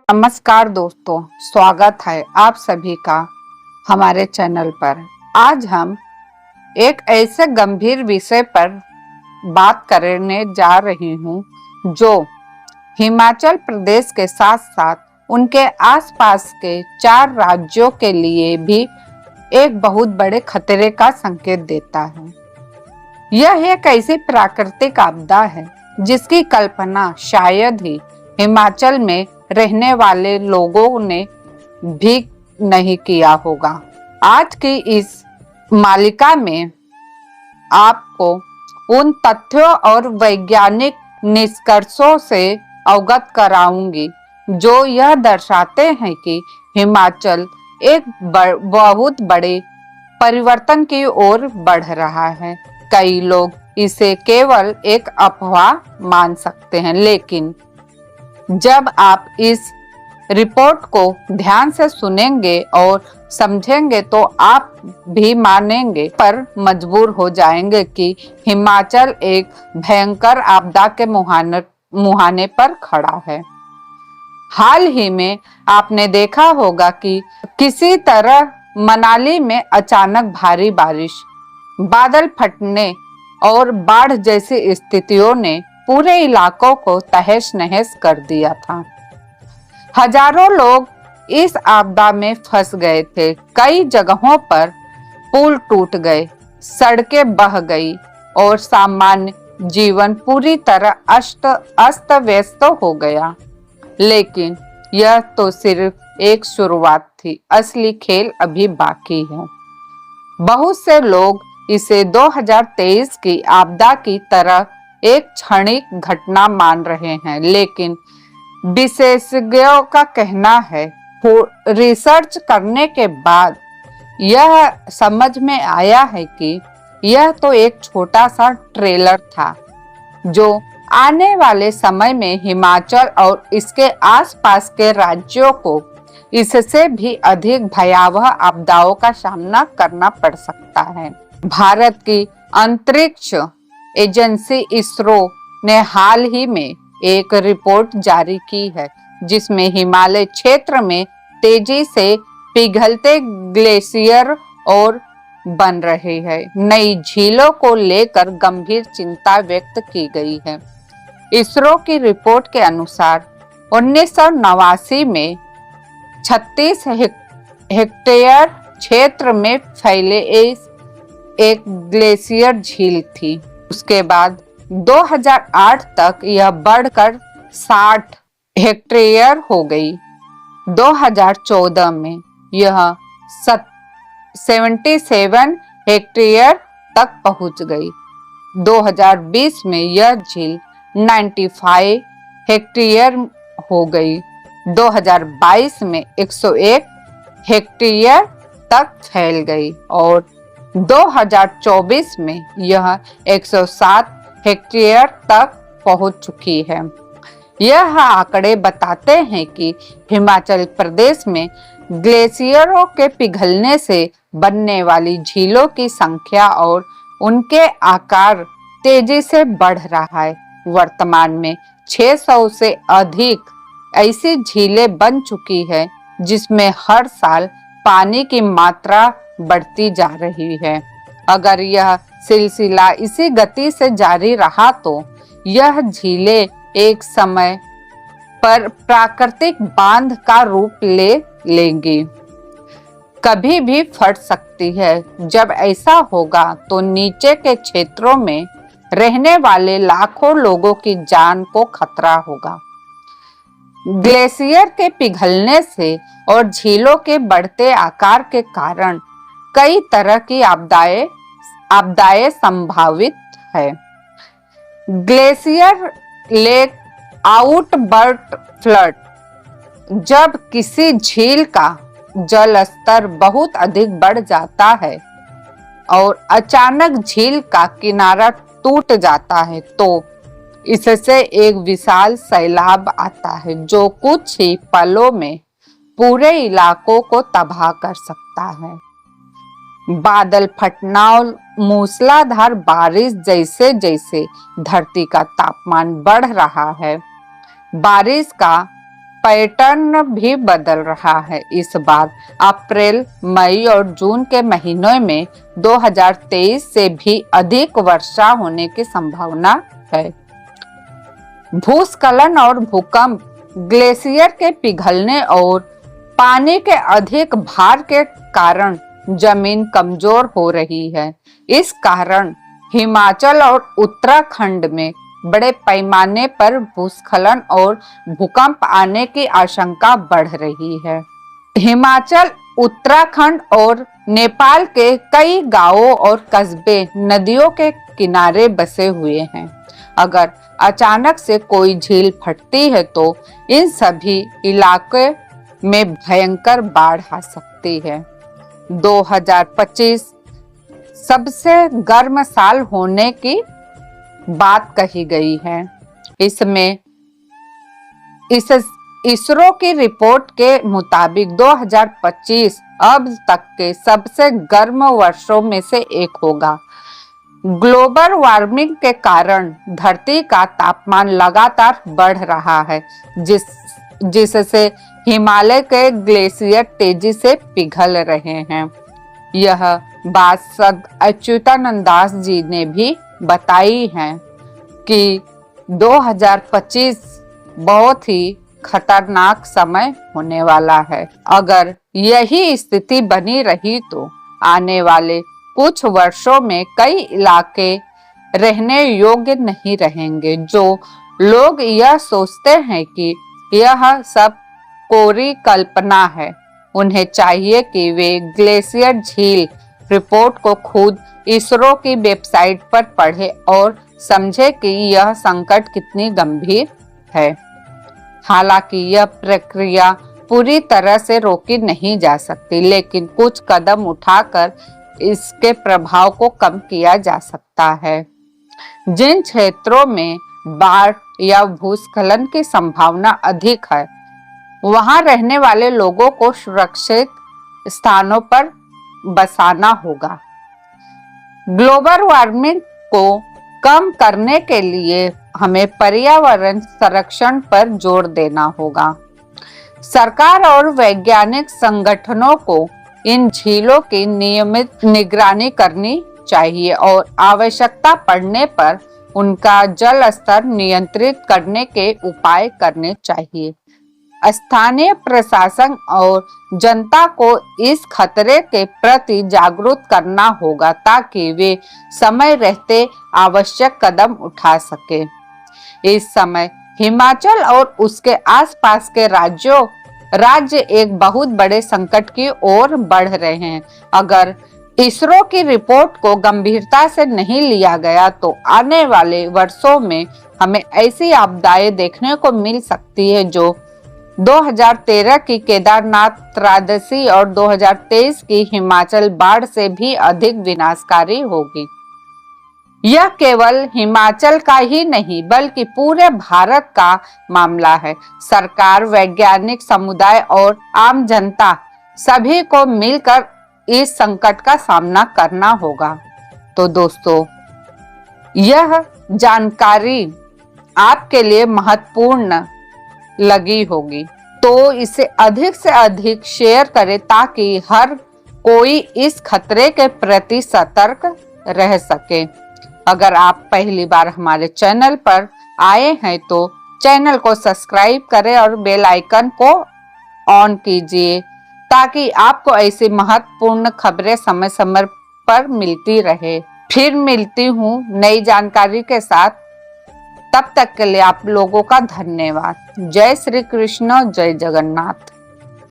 नमस्कार दोस्तों, स्वागत है आप सभी का हमारे चैनल पर। आज हम एक ऐसे गंभीर विषय पर बात करने जा रही हूँ जो हिमाचल प्रदेश के साथ साथ उनके आसपास के 4 राज्यों के लिए भी एक बहुत बड़े खतरे का संकेत देता है। यह एक ऐसी प्राकृतिक आपदा है जिसकी कल्पना शायद ही हिमाचल में रहने वाले लोगों ने भी नहीं किया होगा। आज की इस मालिका में आपको उन तथ्यों और वैज्ञानिक निष्कर्षों से अवगत कराऊंगी जो यह दर्शाते हैं कि हिमाचल एक बहुत बड़े परिवर्तन की ओर बढ़ रहा है। कई लोग इसे केवल एक अफवाह मान सकते हैं, लेकिन जब आप इस रिपोर्ट को ध्यान से सुनेंगे और समझेंगे तो आप भी मानेंगे पर मजबूर हो जाएंगे कि हिमाचल एक भयंकर आपदा के मुहाने पर खड़ा है। हाल ही में आपने देखा होगा कि किसी तरह मनाली में अचानक भारी बारिश, बादल फटने और बाढ़ जैसी स्थितियों ने पूरे इलाकों को तहस नहस कर दिया था। हजारों लोग इस आपदा में फंस गए थे। कई जगहों पर पुल टूट गए, सड़कें बह गई और सामान्य जीवन पूरी तरह अस्त व्यस्त हो गया। लेकिन यह तो सिर्फ एक शुरुआत थी, असली खेल अभी बाकी है। बहुत से लोग इसे 2023 की आपदा की तरह एक क्षणिक घटना मान रहे हैं, लेकिन विशेषज्ञों का कहना है रिसर्च करने के बाद यह समझ में आया है कि यह तो एक छोटा सा ट्रेलर था जो आने वाले समय में हिमाचल और इसके आसपास के राज्यों को इससे भी अधिक भयावह आपदाओं का सामना करना पड़ सकता है। भारत की अंतरिक्ष एजेंसी इसरो ने हाल ही में एक रिपोर्ट जारी की है जिसमें हिमालय क्षेत्र में तेजी से पिघलते ग्लेशियर और बन रही है नई झीलों को लेकर गंभीर चिंता व्यक्त की गई है। इसरो की रिपोर्ट के अनुसार 1989 में 36 हेक्टेयर क्षेत्र में फैले एक ग्लेशियर झील थी। उसके बाद 2008 तक यह बढ़कर 60 हेक्टेयर हो गई। 2014 में यह 77 हेक्टेयर तक पहुंच गई। 2020 में यह झील 95 हेक्टेयर हो गई। 2022 में 101 हेक्टेयर तक फैल गई और 2024 में यह 107 हेक्टेयर तक पहुंच चुकी है। यह आंकड़े बताते हैं कि हिमाचल प्रदेश में ग्लेशियरों के पिघलने से बनने वाली झीलों की संख्या और उनके आकार तेजी से बढ़ रहा है। वर्तमान में 600 से अधिक ऐसी झीलें बन चुकी है जिसमें हर साल पानी की मात्रा बढ़ती जा रही है। अगर यह सिलसिला इसी गति से जारी रहा तो यह झीलें एक समय पर प्राकृतिक बांध का रूप ले लेंगी। कभी भी फट सकती है। जब ऐसा होगा तो नीचे के क्षेत्रों में रहने वाले लाखों लोगों की जान को खतरा होगा। ग्लेशियर के पिघलने से और झीलों के बढ़ते आकार के कारण कई तरह की आपदाएं संभावित है। ग्लेशियर लेक आउटबर्ट फ्लड, जब किसी झील का जल स्तर बहुत अधिक बढ़ जाता है और अचानक झील का किनारा टूट जाता है तो इससे एक विशाल सैलाब आता है जो कुछ ही पलों में पूरे इलाकों को तबाह कर सकता है। बादल फटना और मूसलाधार बारिश, जैसे जैसे धरती का तापमान बढ़ रहा है, बारिश का पैटर्न भी बदल रहा है। इस बार अप्रैल, मई और जून के महीनों में 2023 से भी अधिक वर्षा होने की संभावना है। भूस्खलन और भूकंप, ग्लेशियर के पिघलने और पानी के अधिक भार के कारण जमीन कमजोर हो रही है। इस कारण हिमाचल और उत्तराखंड में बड़े पैमाने पर भूस्खलन और भूकंप आने की आशंका बढ़ रही है। हिमाचल, उत्तराखंड और नेपाल के कई गांवों और कस्बे नदियों के किनारे बसे हुए हैं। अगर अचानक से कोई झील फटती है तो इन सभी इलाके में भयंकर बाढ़ आ सकती है। 2025 सबसे गर्म साल होने की बात कही गई है। इसमें इसरो की रिपोर्ट के मुताबिक 2025 अब तक के सबसे गर्म वर्षों में से एक होगा। ग्लोबल वार्मिंग के कारण धरती का तापमान लगातार बढ़ रहा है, जिससे हिमालय के ग्लेशियर तेजी से पिघल रहे हैं। यह बात सद अच्युतानंद दास जी ने भी बताई है कि 2025 बहुत ही खतरनाक समय होने वाला है। अगर यही स्थिति बनी रही तो आने वाले कुछ वर्षों में कई इलाके रहने योग्य नहीं रहेंगे। जो लोग यह सोचते हैं कि यह सब कोरी कल्पना है, उन्हें चाहिए कि वे ग्लेशियर झील रिपोर्ट को खुद इसरो की वेबसाइट पर पढ़े और समझे कि यह संकट कितनी गंभीर है। हालांकि यह प्रक्रिया पूरी तरह से रोकी नहीं जा सकती, लेकिन कुछ कदम उठाकर इसके प्रभाव को कम किया जा सकता है। जिन क्षेत्रों में बाढ़ या भूस्खलन की संभावना अधिक है, वहां रहने वाले लोगों को सुरक्षित स्थानों पर बसाना होगा। ग्लोबल वार्मिंग को कम करने के लिए हमें पर्यावरण संरक्षण पर जोर देना होगा। सरकार और वैज्ञानिक संगठनों को इन झीलों की नियमित निगरानी करनी चाहिए और आवश्यकता पड़ने पर उनका जल स्तर नियंत्रित करने के उपाय करने चाहिए। स्थानीय प्रशासन और जनता को इस खतरे के प्रति जागरूक करना होगा ताकि वे समय रहते आवश्यक कदम उठा सके। इस समय हिमाचल और उसके आसपास के राज्य एक बहुत बड़े संकट की ओर बढ़ रहे हैं। अगर इसरो की रिपोर्ट को गंभीरता से नहीं लिया गया तो आने वाले वर्षों में हमें ऐसी आपदाएं देखने को मिल सकती है जो 2013 की केदारनाथ त्रासदी और 2023 की हिमाचल बाढ़ से भी अधिक विनाशकारी होगी। यह केवल हिमाचल का ही नहीं बल्कि पूरे भारत का मामला है। सरकार, वैज्ञानिक समुदाय और आम जनता सभी को मिलकर इस संकट का सामना करना होगा। तो दोस्तों, यह जानकारी आपके लिए महत्वपूर्ण लगी होगी तो इसे अधिक से अधिक शेयर करें ताकि हर कोई इस खतरे के प्रति सतर्क रह सके। अगर आप पहली बार हमारे चैनल पर आए हैं तो चैनल को सब्सक्राइब करें और बेल आइकन को ऑन कीजिए ताकि आपको ऐसी महत्वपूर्ण खबरें समय समय पर मिलती रहे। फिर मिलती हूँ नई जानकारी के साथ। तब तक के लिए आप लोगों का धन्यवाद। जय श्री कृष्ण, जय जगन्नाथ।